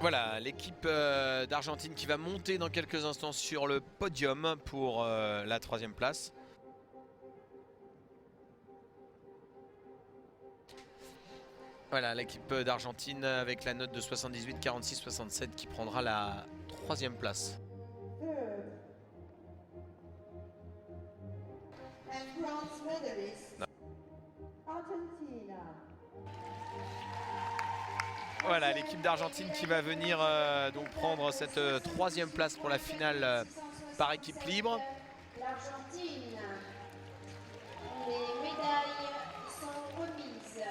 Voilà, l'équipe d'Argentine qui va monter dans quelques instants sur le podium pour la 3e place. Voilà, l'équipe d'Argentine avec la note de 78, 46, 67 qui prendra la 3e place. Voilà, l'équipe d'Argentine qui va venir donc prendre cette 3e place pour la finale par équipe libre. L'Argentine. Les médailles sont remises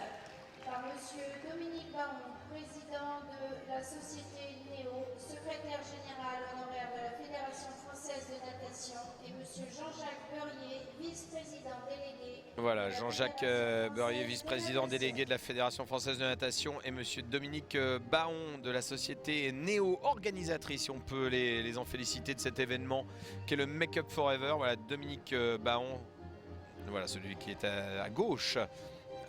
par Monsieur Dominique Baron, président de la société NEO, secrétaire général honoraire de la Fédération française de natation, et Monsieur Jean-Jacques Beurier, vice-président délégué. Voilà, Jean-Jacques Beurier, vice-président délégué de la Fédération française de natation, et Monsieur Dominique Baron de la société NEO, organisatrice, si on peut les en féliciter de cet événement qui est le Make Up Forever. Voilà, Dominique Baron, voilà, celui qui est à gauche.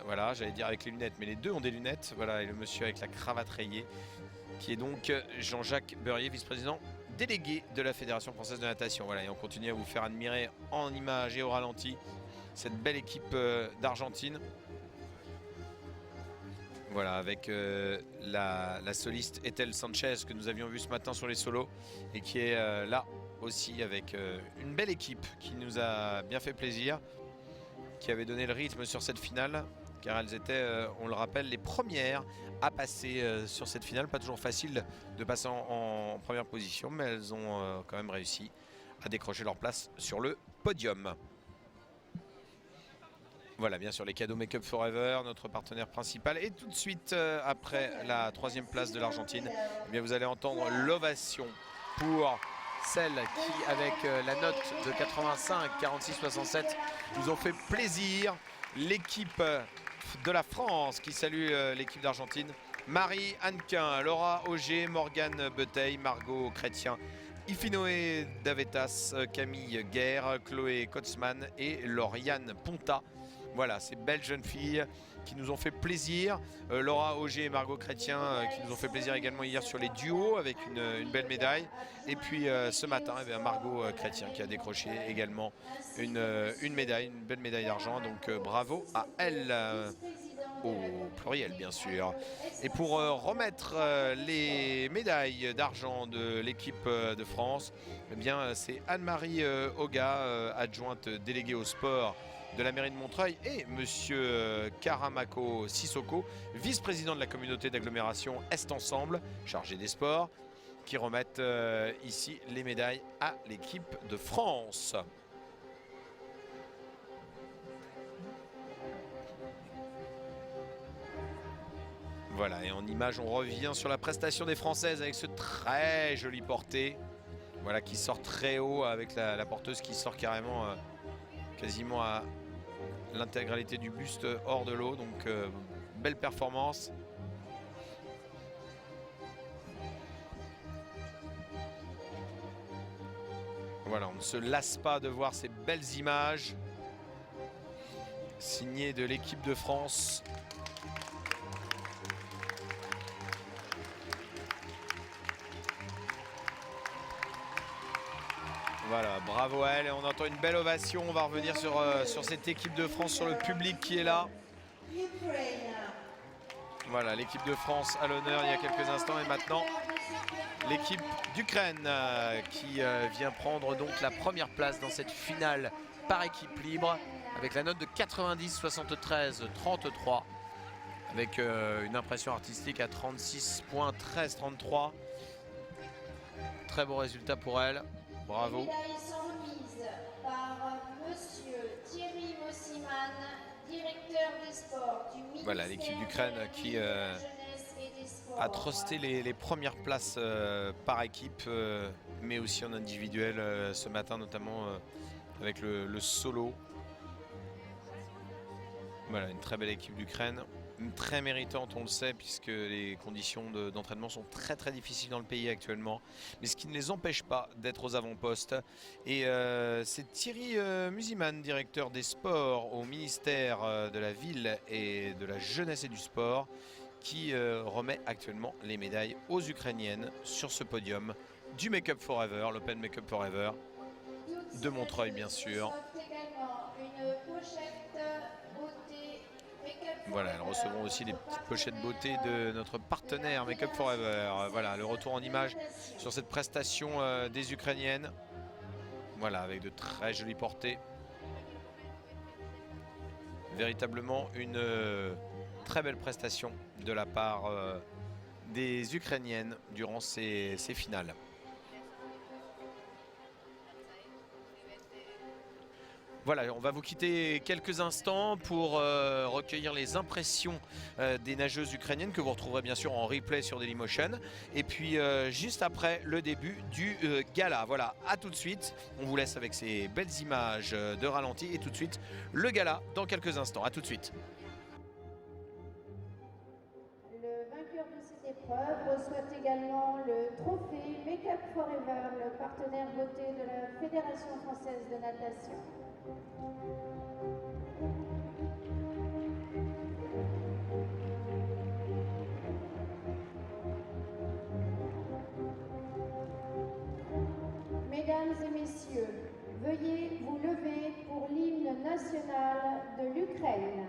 Voilà, j'allais dire avec les lunettes, mais les deux ont des lunettes. Voilà, et le monsieur avec la cravate rayée, qui est donc Jean-Jacques Beurier, vice-président délégué de la Fédération française de natation. Voilà, et on continue à vous faire admirer en images et au ralenti cette belle équipe d'Argentine. Voilà, avec la soliste Ethel Sanchez que nous avions vu ce matin sur les solos et qui est là aussi avec une belle équipe qui nous a bien fait plaisir, qui avait donné le rythme sur cette finale, car elles étaient, on le rappelle, les premières à passer sur cette finale. Pas toujours facile de passer en première position, mais elles ont quand même réussi à décrocher leur place sur le podium. Voilà, bien sûr, les cadeaux Make Up Forever, notre partenaire principal. Et tout de suite, après la 3e place de l'Argentine, eh bien, vous allez entendre l'ovation pour celles qui, avec la note de 85, 46, 67, nous ont fait plaisir. L'équipe de la France qui salue l'équipe d'Argentine. Marie Hannequin, Laura Auger, Morgane Beteil, Margot Chrétien, Ifinoé Davetas, Camille Guerre, Chloé Kotzmann et Lauriane Ponta. Voilà, ces belles jeunes filles qui nous ont fait plaisir. Laura Auger et Margot Chrétien qui nous ont fait plaisir également hier sur les duos avec une belle médaille. Et puis ce matin, eh bien, Margot Chrétien qui a décroché également une médaille, une belle médaille d'argent. Donc bravo à elle, au pluriel bien sûr. Et pour remettre les médailles d'argent de l'équipe de France, eh bien c'est Anne-Marie Oga, adjointe déléguée au sport de la mairie de Montreuil, et monsieur Karamako Sissoko, vice-président de la communauté d'agglomération Est Ensemble, chargé des sports, qui remettent ici les médailles à l'équipe de France. Voilà, et en image, on revient sur la prestation des Françaises avec ce très joli porté. Voilà, qui sort très haut avec la porteuse qui sort carrément quasiment à l'intégralité du buste hors de l'eau. Donc belle performance. Voilà, on ne se lasse pas de voir ces belles images signées de l'équipe de France. Voilà, bravo à elle. Et on entend une belle ovation. On va revenir sur cette équipe de France, sur le public qui est là. Voilà, l'équipe de France à l'honneur il y a quelques instants. Et maintenant, l'équipe d'Ukraine qui vient prendre donc la première place dans cette finale par équipe libre avec la note de 90, 73, 33. Avec une impression artistique à 36.1333. Très beau résultat pour elle. Bravo. Les médailles sont remises par monsieur Thierry Mossiman, directeur des sports du ministère. Voilà, l'équipe d'Ukraine qui a trusté les premières places par équipe, mais aussi en individuel ce matin, notamment avec le solo. Voilà, une très belle équipe d'Ukraine. Très méritante, on le sait, puisque les conditions d'entraînement sont très très difficiles dans le pays actuellement, mais ce qui ne les empêche pas d'être aux avant-postes. Et c'est Thierry Musiman, directeur des sports au ministère de la Ville et de la Jeunesse et du Sport, qui remet actuellement les médailles aux Ukrainiennes sur ce podium du Make Up Forever, l'Open Make Up Forever de Montreuil bien sûr. Voilà, elles recevront aussi des petites pochettes beauté de notre partenaire Make Up Forever. Voilà, le retour en image sur cette prestation des Ukrainiennes. Voilà, avec de très jolies portées. Véritablement une très belle prestation de la part des Ukrainiennes durant ces finales. Voilà, on va vous quitter quelques instants pour recueillir les impressions des nageuses ukrainiennes que vous retrouverez bien sûr en replay sur Dailymotion. Et puis juste après le début du gala. Voilà, à tout de suite. On vous laisse avec ces belles images de ralenti et tout de suite le gala dans quelques instants. À tout de suite. Le vainqueur de cette épreuve reçoit également le trophée Make Up Forever, le partenaire beauté de la Fédération française de natation. Mesdames et messieurs, veuillez vous lever pour l'hymne national de l'Ukraine.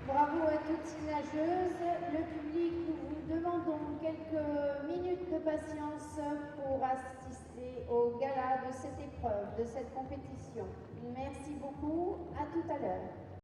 Bravo à toutes ces nageuses. Le public, nous vous demandons quelques minutes de patience pour assister au gala de cette épreuve, de cette compétition. Merci beaucoup. À tout à l'heure.